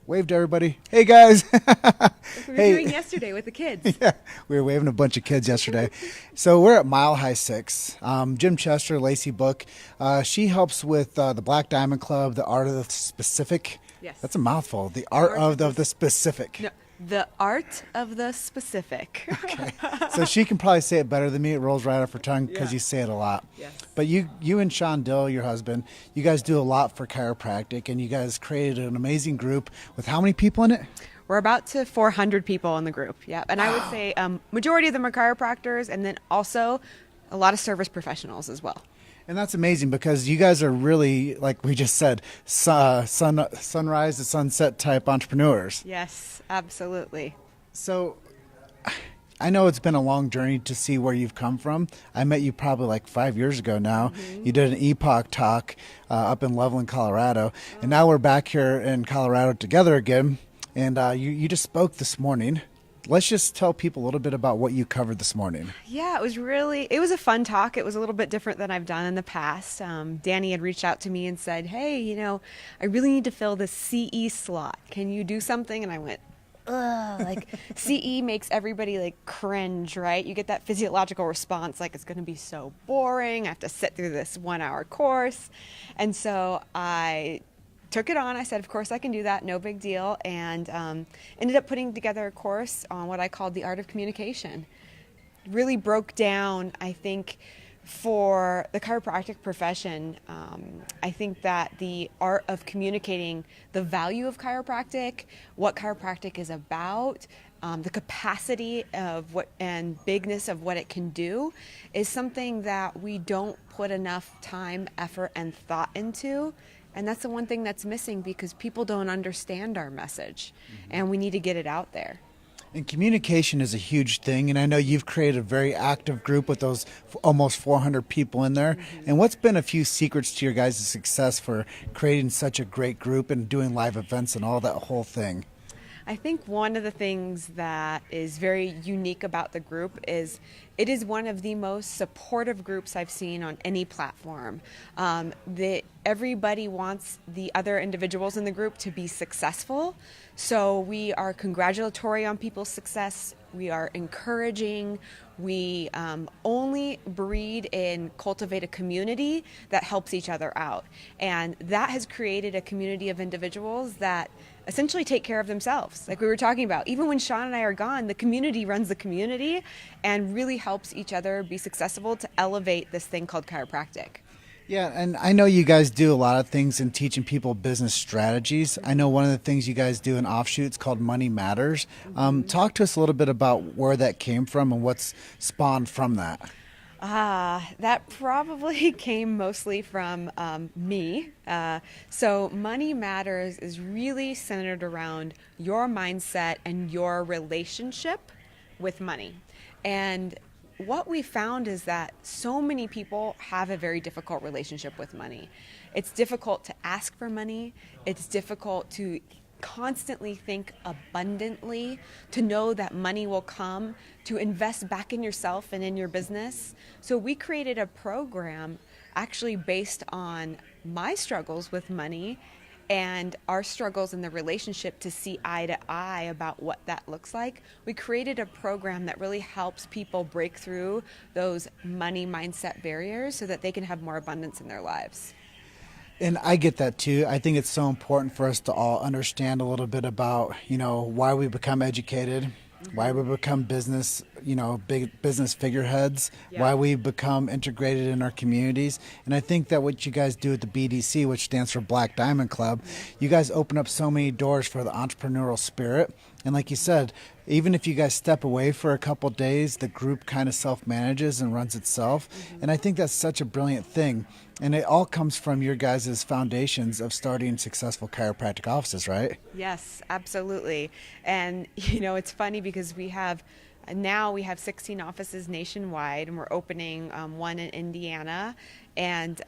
Wave to everybody. Hey guys. Like we were Hey. doing yesterday with the kids. Yeah, we were waving a bunch of kids yesterday. So we're at Mile High 6. Jim Chester, Lacey Book. She helps with the Black Diamond Club, the Art of the Specific. Yes. That's a mouthful. The Art of the Specific. No, the art of the specific. Okay. So she can probably say it better than me. It rolls right off her tongue because Yeah. you say it a lot. Yes. But you and Sean Dill, your husband, you guys do a lot for chiropractic, and you guys created an amazing group with how many people in it? We're about to 400 people in the group. Yeah, and I would say majority of them are chiropractors, and then also a lot of service professionals as well. And that's amazing because you guys are really, like we just said, sunrise to sunset type entrepreneurs. Yes, absolutely. So I know it's been a long journey to see where you've come from. I met you probably like 5 years ago now. You did an Epoch talk up in Loveland, Colorado. And now we're back here in Colorado together again. And you just spoke this morning. Let's just tell people a little bit about what you covered this morning. Yeah, it was a fun talk. It was a little bit different than I've done in the past. Danny had reached out to me and said, hey, I really need to fill this CE slot. Can you do something? And I went, ugh, like CE makes everybody like cringe, right? You get that physiological response, like it's going to be so boring. I have to sit through this 1 hour course. And so I took it on. I said, of course I can do that, no big deal, and ended up putting together a course on what I called the art of communication. Really broke down, I think, for the chiropractic profession, I think that the art of communicating the value of chiropractic, what chiropractic is about, the capacity of what and bigness of what it can do is something that we don't put enough time, effort, and thought into. And that's the one thing that's missing because people don't understand our message, and we need to get it out there. And communication is a huge thing, and I know you've created a very active group with those almost 400 people in there. And what's been a few secrets to your guys' success for creating such a great group and doing live events and all that whole thing? I think one of the things that is very unique about the group is it is one of the most supportive groups I've seen on any platform. Everybody wants the other individuals in the group to be successful, so we are congratulatory on people's success. We are encouraging. We only breed and cultivate a community that helps each other out. And that has created a community of individuals that essentially take care of themselves. Like we were talking about, even when Sean and I are gone, the community runs the community and really helps each other be successful to elevate this thing called chiropractic. Yeah, and I know you guys do a lot of things in teaching people business strategies. I know one of the things you guys do in offshoots called Money Matters. Talk to us a little bit about where that came from and what's spawned from that. That probably came mostly from me. So Money Matters is really centered around your mindset and your relationship with money. And what we found is that so many people have a very difficult relationship with money. It's difficult to ask for money. It's difficult to constantly think abundantly, to know that money will come, to invest back in yourself and in your business. So we created a program actually based on my struggles with money and our struggles in the relationship to see eye to eye about what that looks like. We created a program that really helps people break through those money mindset barriers so that they can have more abundance in their lives. And I get that too. I think it's so important for us to all understand a little bit about, why we become educated, why we become business, big business figureheads, why we become integrated in our communities. And I think that what you guys do at the BDC, which stands for Black Diamond Club, you guys open up so many doors for the entrepreneurial spirit. And like you said, even if you guys step away for a couple of days, the group kind of self-manages and runs itself. And I think that's such a brilliant thing. And it all comes from your guys' foundations of starting successful chiropractic offices, right? Yes, absolutely. And, it's funny because we have 16 offices nationwide, and we're opening one in Indiana. And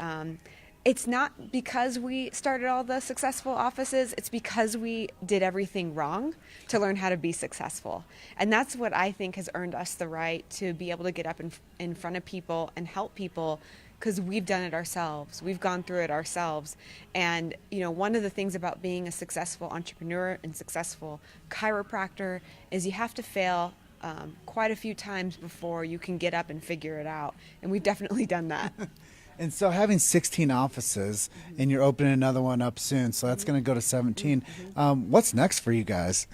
it's not because we started all the successful offices, it's because we did everything wrong to learn how to be successful. And that's what I think has earned us the right to be able to get up in front of people and help people because we've done it ourselves. We've gone through it ourselves. And, one of the things about being a successful entrepreneur and successful chiropractor is you have to fail quite a few times before you can get up and figure it out. And we've definitely done that. And so having 16 offices, and you're opening another one up soon, so that's going to go to 17. What's next for you guys?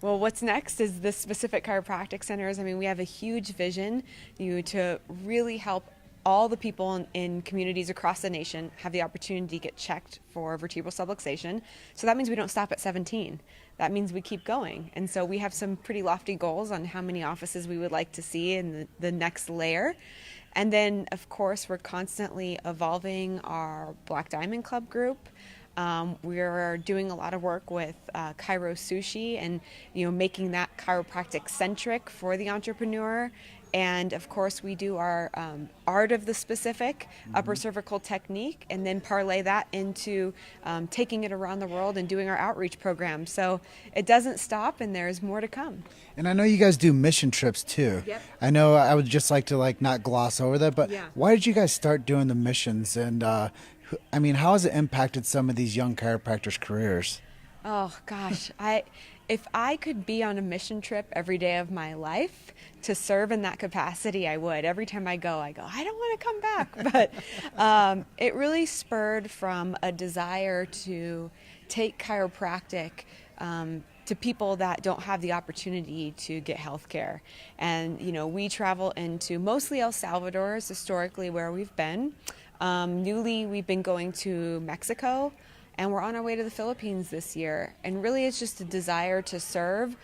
Well, what's next is the specific chiropractic centers. I mean, we have a huge vision to really help all the people in communities across the nation have the opportunity to get checked for vertebral subluxation. So that means we don't stop at 17. That means we keep going. And so we have some pretty lofty goals on how many offices we would like to see in the next layer. And then, of course, we're constantly evolving our Black Diamond Club group. We're doing a lot of work with Chiro Sushi and making that chiropractic centric for the entrepreneur. And of course, we do our art of the specific upper cervical technique, and then parlay that into taking it around the world and doing our outreach program. So it doesn't stop, and there's more to come. And I know you guys do mission trips too. Yep. I know I would just like to not gloss over that, but Yeah. why did you guys start doing the missions? And how has it impacted some of these young chiropractors' careers? Oh gosh, if I could be on a mission trip every day of my life to serve in that capacity, I would. Every time I go, I don't want to come back. But it really spurred from a desire to take chiropractic to people that don't have the opportunity to get health care. And, we travel into mostly El Salvador is historically where we've been. Newly, we've been going to Mexico, and we're on our way to the Philippines this year. And really, it's just a desire to serve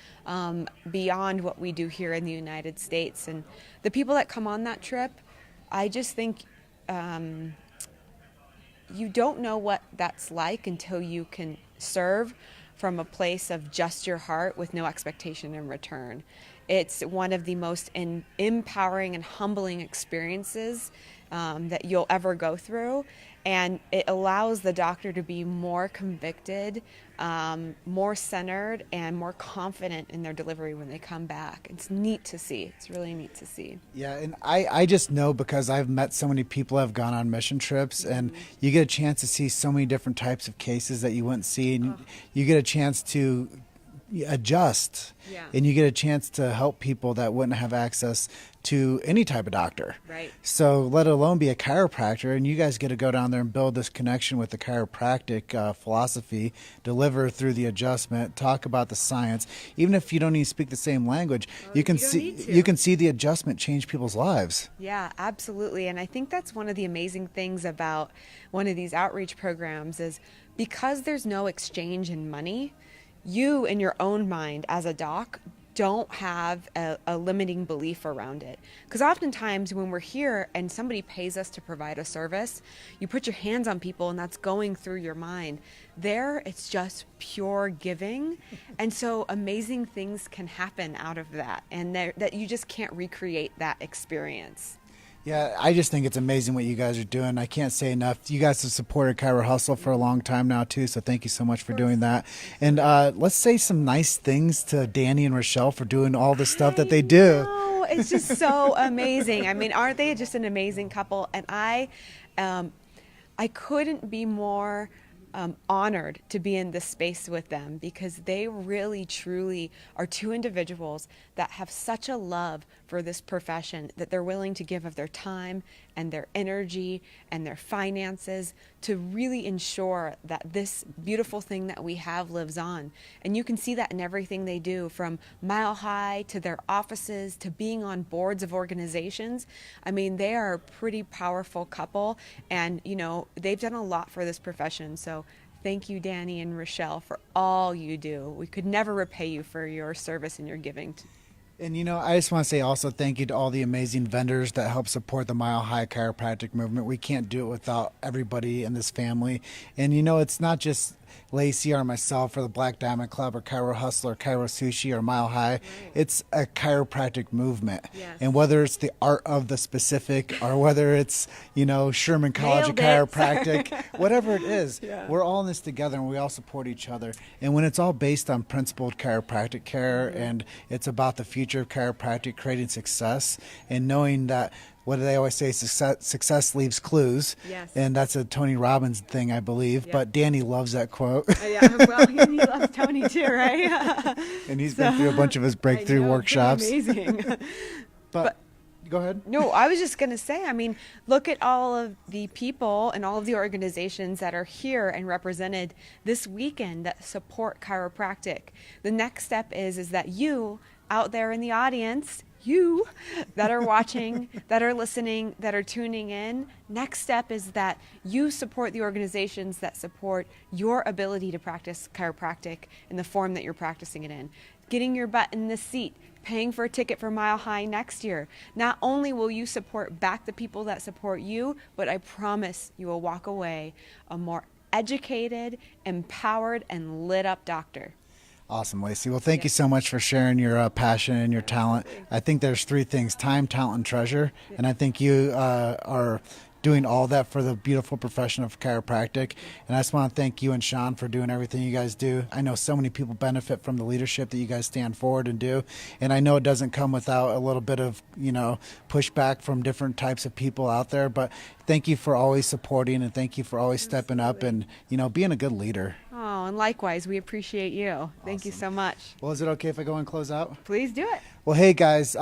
beyond what we do here in the United States. And the people that come on that trip, I just think you don't know what that's like until you can serve from a place of just your heart with no expectation in return. It's one of the most empowering and humbling experiences that you'll ever go through. And it allows the doctor to be more convicted, more centered, and more confident in their delivery when they come back. It's neat to see. It's really neat to see. Yeah, and I just know because I've met so many people who have gone on mission trips, and you get a chance to see so many different types of cases that you wouldn't see, and you get a chance to adjust, and you get a chance to help people that wouldn't have access to any type of doctor. Right. So let alone be a chiropractor, and you guys get to go down there and build this connection with the chiropractic philosophy, deliver through the adjustment, talk about the science. Even if you don't even speak the same language, you can see the adjustment change people's lives. Yeah, absolutely. And I think that's one of the amazing things about one of these outreach programs is because there's no exchange in money, you in your own mind as a doc don't have a limiting belief around it. Because oftentimes when we're here and somebody pays us to provide a service, you put your hands on people and that's going through your mind. There, it's just pure giving. And so amazing things can happen out of that, and that you just can't recreate that experience. Yeah, I just think it's amazing what you guys are doing. I can't say enough. You guys have supported Chiro Hustle for a long time now, too, so thank you so much for doing that. And let's say some nice things to Danny and Rochelle for doing all the stuff that they do. Oh, it's just so amazing. I mean, aren't they just an amazing couple? And I couldn't be more honored to be in this space with them, because they really, truly are two individuals that have such a love for this profession that they're willing to give of their time and their energy and their finances to really ensure that this beautiful thing that we have lives on. And you can see that in everything they do, from Mile High to their offices to being on boards of organizations. I mean, they are a pretty powerful couple, and they've done a lot for this profession. So thank you, Danny and Rochelle, for all you do. We could never repay you for your service and your giving. And, I just want to say also thank you to all the amazing vendors that help support the Mile High chiropractic movement. We can't do it without everybody in this family. And, it's not just Lacey or myself or the Black Diamond Club or Chiro Hustle or Chiro Sushi or Mile High. Right. It's a chiropractic movement. Yes. And whether it's the art of the specific or whether it's, Sherman College of Chiropractic, whatever it is, we're all in this together and we all support each other. And when it's all based on principled chiropractic care, and it's about the future of chiropractic, creating success and knowing that what do they always say? Success leaves clues. Yes. And that's a Tony Robbins thing, I believe. Yep. But Danny loves that quote. Yeah, well, he loves Tony too, right? And he's been through a bunch of his breakthrough workshops. Amazing. But go ahead. No, I was just going to say, I mean, look at all of the people and all of the organizations that are here and represented this weekend that support chiropractic. The next step is that you out there in the audience, you that are watching, that are listening, that are tuning in, next step is that you support the organizations that support your ability to practice chiropractic in the form that you're practicing it in. Getting your butt in the seat, paying for a ticket for Mile High next year. Not only will you support back the people that support you, but I promise you will walk away a more educated, empowered, and lit up doctor. Awesome, Lacey. Well, thank you so much for sharing your passion and your talent. I think there's three things: time, talent, and treasure. And I think you are doing all that for the beautiful profession of chiropractic. And I just want to thank you and Sean for doing everything you guys do. I know so many people benefit from the leadership that you guys stand forward and do. And I know it doesn't come without a little bit of, pushback from different types of people out there. But thank you for always supporting, and thank you for always stepping up and, being a good leader. Oh, and likewise, we appreciate you. Thank you so much. Well, is it okay if I go and close out? Please do it. Well, hey, guys,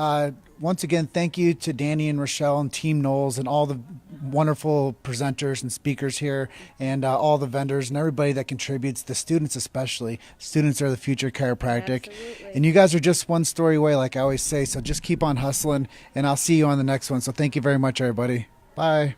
once again, thank you to Danny and Rochelle and Team Knowles and all the wonderful presenters and speakers here, and all the vendors and everybody that contributes, the students especially. Students are the future of chiropractic. Absolutely. And you guys are just one story away, like I always say, so just keep on hustling, and I'll see you on the next one. So thank you very much, everybody. Bye.